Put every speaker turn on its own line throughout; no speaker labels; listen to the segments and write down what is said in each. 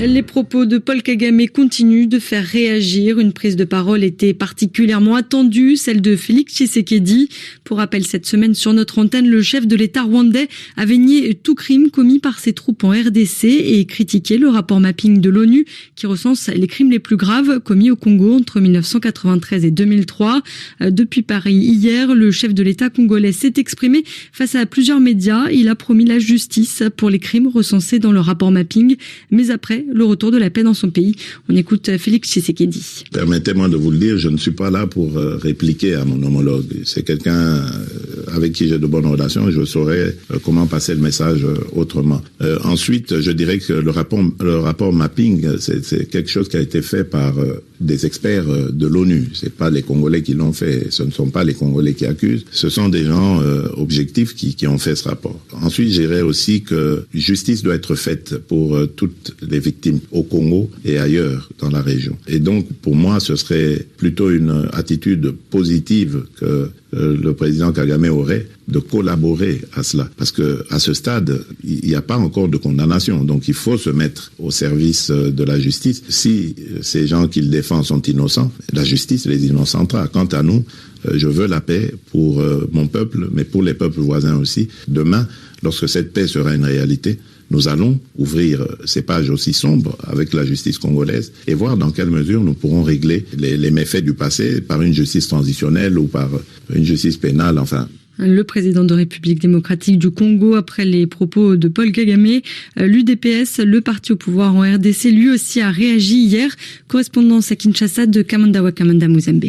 Les propos de Paul Kagame continuent de faire réagir. Une prise de parole était particulièrement attendue, celle de Félix Tshisekedi. Pour rappel, cette semaine sur notre antenne, le chef de l'État rwandais avait nié tout crime commis par ses troupes en RDC et critiqué le rapport mapping de l'ONU qui recense les crimes les plus graves commis au Congo entre 1993 et 2003. Depuis Paris hier, le chef de l'État congolais s'est exprimé face à plusieurs médias. Il a promis la justice pour les crimes recensés dans le rapport mapping, mais après le retour de la paix dans son pays. On écoute Félix Tshisekedi.
Permettez-moi de vous le dire, je ne suis pas là pour répliquer à mon homologue. C'est quelqu'un avec qui j'ai de bonnes relations et je saurais comment passer le message autrement. Ensuite, je dirais que le rapport mapping, c'est quelque chose qui a été fait par des experts de l'ONU. C'est pas les Congolais qui l'ont fait. Ce ne sont pas les Congolais qui accusent. Ce sont des gens objectifs qui ont fait ce rapport. Ensuite, je dirais aussi que justice doit être faite pour toutes les victimes au Congo et ailleurs dans la région. Et donc, pour moi, ce serait plutôt une attitude positive que le président Kagame aurait de collaborer à cela. Parce que à ce stade, il n'y a pas encore de condamnation. Donc, il faut se mettre au service de la justice. Si ces gens qu'il défend sont innocents, la justice les innocentera. Quant à nous, je veux la paix pour mon peuple, mais pour les peuples voisins aussi. Demain, lorsque cette paix sera une réalité, nous allons ouvrir ces pages aussi sombres avec la justice congolaise et voir dans quelle mesure nous pourrons régler les méfaits du passé par une justice transitionnelle ou par une justice pénale, enfin.
Le président de République démocratique du Congo, après les propos de Paul Kagame, l'UDPS, le parti au pouvoir en RDC, lui aussi a réagi hier. Correspondance à Kinshasa de Kamanda Wakamanda Muzembe.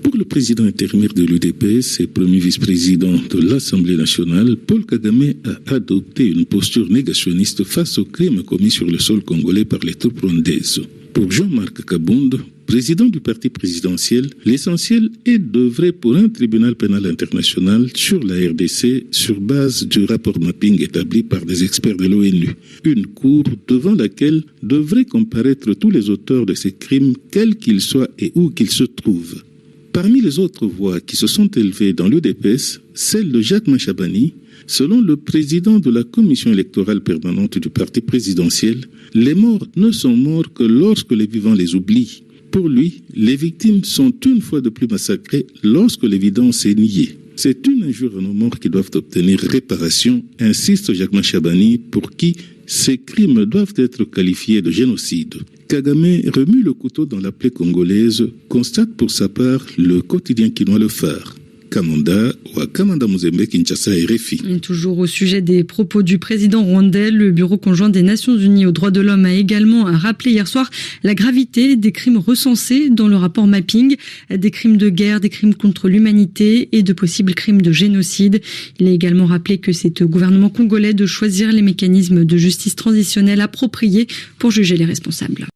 Pour le président intérimaire de l'UDPS et premier vice-président de l'Assemblée nationale, Paul Kagame a adopté une posture négationniste face aux crimes commis sur le sol congolais par les troupes rwandaises. Pour Jean-Marc Kabund, président du parti présidentiel, l'essentiel est d'œuvrer pour un tribunal pénal international sur la RDC sur base du rapport mapping établi par des experts de l'ONU. Une cour devant laquelle devraient comparaître tous les auteurs de ces crimes, quels qu'ils soient et où qu'ils se trouvent. Parmi les autres voix qui se sont élevées dans l'UDPS, celle de Jacques Machabani, selon le président de la commission électorale permanente du parti présidentiel, les morts ne sont morts que lorsque les vivants les oublient. Pour lui, les victimes sont une fois de plus massacrées lorsque l'évidence est niée. C'est une injure à nos morts qui doivent obtenir réparation, insiste Jacques Machabani, pour qui ces crimes doivent être qualifiés de génocide. Kagame remue le couteau dans la plaie congolaise, constate pour sa part le quotidien quinois Le Phare. Kamanda Muzembe, Kinshasa, RFI.
Toujours au sujet des propos du président rwandais, le Bureau conjoint des Nations Unies aux droits de l'homme a également rappelé hier soir la gravité des crimes recensés dans le rapport mapping, des crimes de guerre, des crimes contre l'humanité et de possibles crimes de génocide. Il a également rappelé que c'est au gouvernement congolais de choisir les mécanismes de justice transitionnelle appropriés pour juger les responsables.